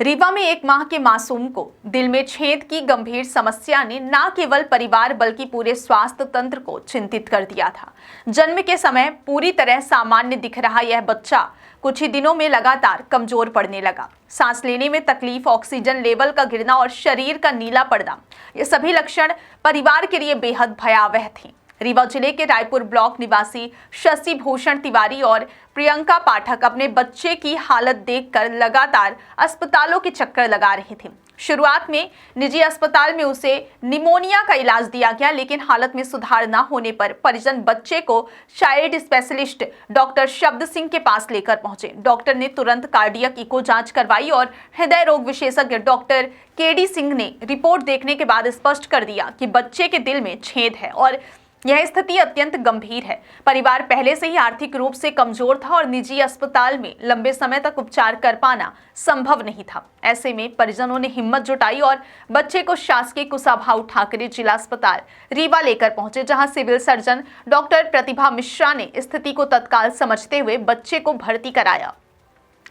रीवा में 1 माह के मासूम को दिल में छेद की गंभीर समस्या ने न केवल परिवार बल्कि पूरे स्वास्थ्य तंत्र को चिंतित कर दिया था। जन्म के समय पूरी तरह सामान्य दिख रहा यह बच्चा कुछ ही दिनों में लगातार कमजोर पड़ने लगा। सांस लेने में तकलीफ, ऑक्सीजन लेवल का गिरना और शरीर का नीला पड़ना, ये सभी लक्षण परिवार के लिए बेहद भयावह थे। रीवा जिले के रायपुर ब्लॉक निवासी शशि भूषण तिवारी और प्रियंका पाठक अपने बच्चे की हालत देखकर लगातार अस्पतालों के चक्कर लगा रहे थे। शुरुआत में निजी अस्पताल में उसे निमोनिया का इलाज दिया गया, लेकिन हालत में सुधार न होने पर परिजन बच्चे को चाइल्ड स्पेशलिस्ट डॉक्टर शब्द सिंह के पास लेकर पहुंचे। डॉक्टर ने तुरंत कार्डियक इको जांच करवाई और हृदय रोग विशेषज्ञ डॉक्टर केडी सिंह ने रिपोर्ट देखने के बाद स्पष्ट कर दिया कि बच्चे के दिल में छेद है और यह स्थिति अत्यंत गंभीर है। परिवार पहले से ही आर्थिक रूप से कमजोर था और निजी अस्पताल में लंबे समय तक उपचार कर पाना संभव नहीं था। ऐसे में परिजनों ने हिम्मत जुटाई और बच्चे को शासकीय कुशाभाऊ ठाकरे जिला अस्पताल रीवा लेकर पहुंचे, जहां सिविल सर्जन डॉक्टर प्रतिभा मिश्रा ने स्थिति को तत्काल समझते हुए बच्चे को भर्ती कराया।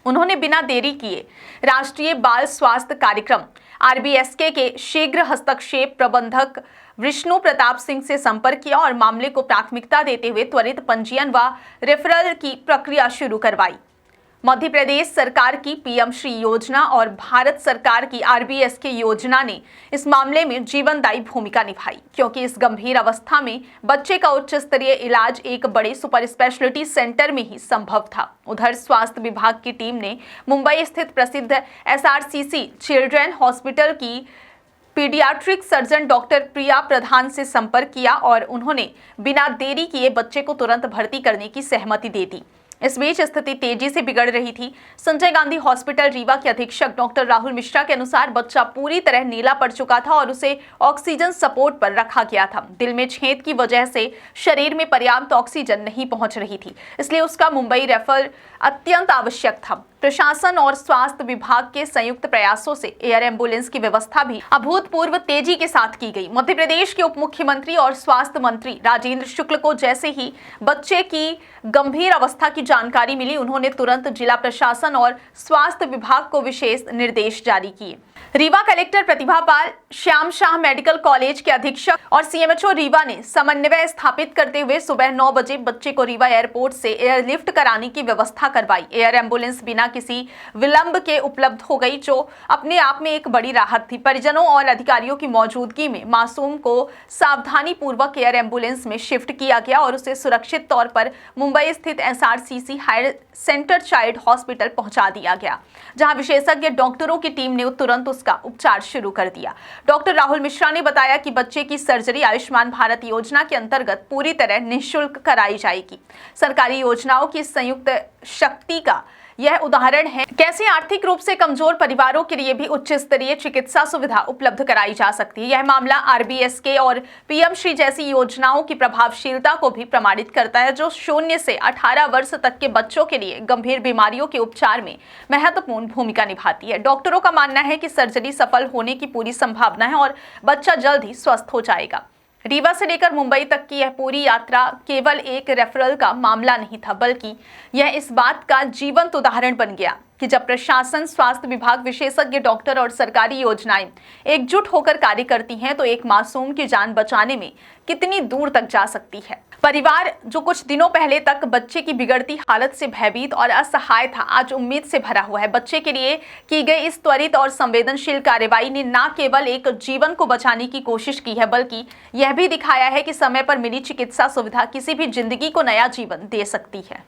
उन्होंने बिना देरी किए राष्ट्रीय बाल स्वास्थ्य कार्यक्रम RBSK के शीघ्र हस्तक्षेप प्रबंधक विष्णु प्रताप सिंह से संपर्क किया और मामले को प्राथमिकता देते हुए त्वरित पंजीयन व रेफरल की प्रक्रिया शुरू करवाई। मध्य प्रदेश सरकार की PM श्री योजना और भारत सरकार की RBSK योजना ने इस मामले में जीवनदायी भूमिका निभाई, क्योंकि इस गंभीर अवस्था में बच्चे का उच्च स्तरीय इलाज एक बड़े सुपर स्पेशलिटी सेंटर में ही संभव था। उधर स्वास्थ्य विभाग की टीम ने मुंबई स्थित प्रसिद्ध SRCC चिल्ड्रन हॉस्पिटल की पीडियाट्रिक सर्जन डॉक्टर प्रिया प्रधान से संपर्क किया और उन्होंने बिना देरी किए बच्चे को तुरंत भर्ती करने की सहमति दे दी। इस बीच स्थिति तेजी से बिगड़ रही थी। संजय गांधी हॉस्पिटल रीवा के अधीक्षक डॉक्टर राहुल मिश्रा के अनुसार बच्चा पूरी तरह नीला पड़ चुका था और उसे ऑक्सीजन सपोर्ट पर रखा गया था। दिल में छेद की वजह से शरीर में पर्याप्त ऑक्सीजन नहीं पहुंच रही थी, इसलिए उसका मुंबई रेफर अत्यंत आवश्यक था। प्रशासन और स्वास्थ्य विभाग के संयुक्त प्रयासों से एयर एम्बुलेंस की व्यवस्था भी अभूतपूर्व तेजी के साथ की गई। मध्य प्रदेश के उप मुख्यमंत्री और स्वास्थ्य मंत्री राजेंद्र शुक्ल को जैसे ही बच्चे की गंभीर अवस्था की जानकारी मिली, उन्होंने तुरंत जिला प्रशासन और स्वास्थ्य विभाग को विशेष निर्देश जारी किए। Rewa collector Pratibha Pal, Shyam Shah medical college के अधीक्षक और CMHO रीवा ने समन्वय स्थापित करते हुए सुबह 9 बजे बच्चे को रीवा एयरपोर्ट से एयरलिफ्ट कराने की व्यवस्था करवाई। एयर एम्बुलेंस बिना किसी विलंब के उपलब्ध हो गई, जो अपने आप में एक बड़ी राहत थी। परिजनों और अधिकारियों की मौजूदगी में मासूम को सावधानी पूर्वक एयर एम्बुलेंस में शिफ्ट किया गया और उसे सुरक्षित तौर पर मुंबई स्थित SRCC higher centre child hospital पहुंचा दिया गया, जहां विशेषज्ञ डॉक्टरों की टीम ने तुरंत उसका उपचार शुरू कर दिया। डॉक्टर राहुल मिश्रा ने बताया कि बच्चे की सर्जरी आयुष्मान भारत योजना के अंतर्गत पूरी तरह निःशुल्क कराई जाएगी। सरकारी योजनाओं की संयुक्त शक्ति का यह उदाहरण है कैसे आर्थिक रूप से कमजोर परिवारों के लिए भी उच्च स्तरीय चिकित्सा सुविधा उपलब्ध कराई जा सकती है। यह मामला RBSK और PM श्री जैसी योजनाओं की प्रभावशीलता को भी प्रमाणित करता है, जो 0 से 18 वर्ष तक के बच्चों के लिए गंभीर बीमारियों के उपचार में महत्वपूर्ण भूमिका निभाती है। डॉक्टरों का मानना है कि सर्जरी सफल होने की पूरी संभावना है और बच्चा जल्द ही स्वस्थ हो जाएगा। रीवा से लेकर मुंबई तक की यह पूरी यात्रा केवल एक रेफरल का मामला नहीं था, बल्कि यह इस बात का जीवंत उदाहरण बन गया कि जब प्रशासन, स्वास्थ्य विभाग, विशेषज्ञ डॉक्टर और सरकारी योजनाएं एकजुट होकर कार्य करती हैं, तो एक मासूम की जान बचाने में कितनी दूर तक जा सकती है। परिवार जो कुछ दिनों पहले तक बच्चे की बिगड़ती हालत से भयभीत और असहाय था, आज उम्मीद से भरा हुआ है। बच्चे के लिए की गई इस त्वरित और संवेदनशील कार्रवाई ने न केवल एक जीवन को बचाने की कोशिश की है, बल्कि यह भी दिखाया है कि समय पर मिली चिकित्सा सुविधा किसी भी जिंदगी को नया जीवन दे सकती है।